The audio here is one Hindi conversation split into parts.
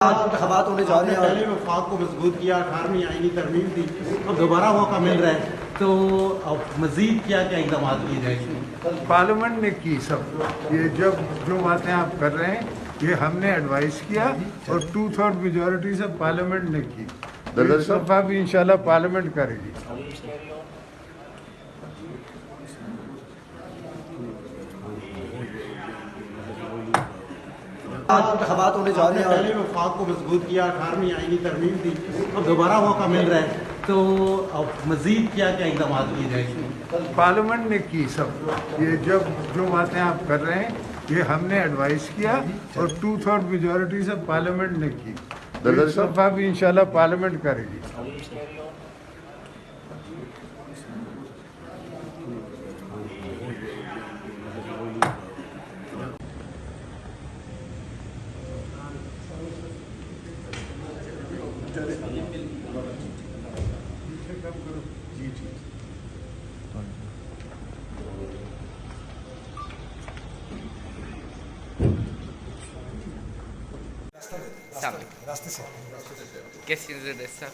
आज इंतखाबात होने जा रहे हैं। पहले वफाक को मजबूत किया, 18वीं आईनी तरमीम थी, अब दोबारा मौका मिल रहा है, तो अब मजीद क्या क्या इकदाम किए जाएंगे? पार्लियामेंट ने की सब ये जो बातें आप कर रहे हैं ये हमने एडवाइस किया और 2/3 मेजोरिटी से पार्लियामेंट ने की। इस दफा भी इंशाल्लाह पार्लियामेंट करेगी। आज इंतखाबात होने जा रहे हैं। पहले वफाक को मजबूत किया, 18वीं आईनी तरमीम थी, अब दोबारा मौका मिल रहा है, तो अब मजीद क्या क्या इकदाम किए जाएंगे? पार्लियामेंट ने की सब ये जो बातें आप कर रहे हैं ये हमने एडवाइस किया और 2/3 मेजोरिटी से पार्लियामेंट ने की। इस दफा भी इंशाल्लाह पार्लियामेंट करेगी। रास्ते से कैसी नजर है साहब?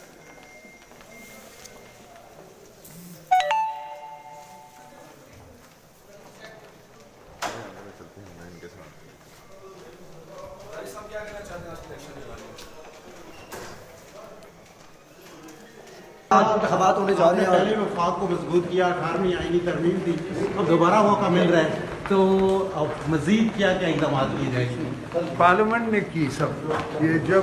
आज इंतखाबात होने जा रहे हैं। पहले वफाक को मजबूत किया, 18वीं आईनी तरमीम थी, अब दोबारा मौका मिल रहा है, तो अब मजीद क्या क्या इकदाम किए जाएंगे? पार्लियामेंट ने की सब ये जो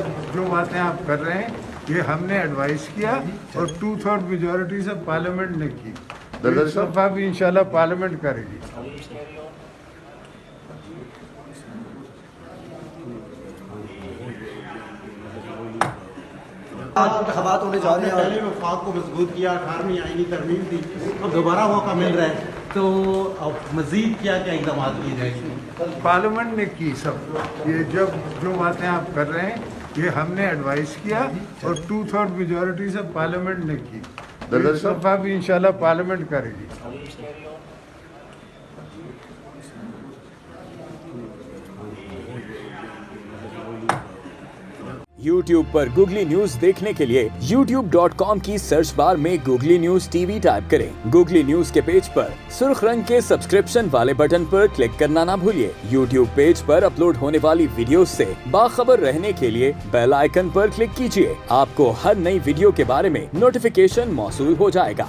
बातें आप कर रहे हैं ये हमने एडवाइस किया और 2/3 मेजोरिटी से पार्लियामेंट ने की। इस दफा भी इंशाल्लाह पार्लियामेंट करेगी। आज इंतखाबात होने जा रहे हैं। पहले वफाक को मजबूत किया, 18वीं आईनी तरमीम थी, अब दोबारा मौका मिल रहा है, तो अब मजीद क्या क्या इकदाम किए जाएंगे? पार्लियामेंट ने की सब ये जो बातें आप कर रहे हैं ये हमने एडवाइस किया और 2/3 मेजोरिटी से पार्लियामेंट ने की। इस दफा भी इंशाल्लाह पार्लियामेंट करेगी। YouTube पर गूगली न्यूज देखने के लिए youtube.com की सर्च बार में गूगली न्यूज टीवी टाइप करें। गूगली न्यूज के पेज पर सुर्ख रंग के सब्सक्रिप्शन वाले बटन पर क्लिक करना ना भूलिए। YouTube पेज पर अपलोड होने वाली वीडियोस से बाखबर रहने के लिए बेल आइकन पर क्लिक कीजिए। आपको हर नई वीडियो के बारे में नोटिफिकेशन मौसूल हो जाएगा।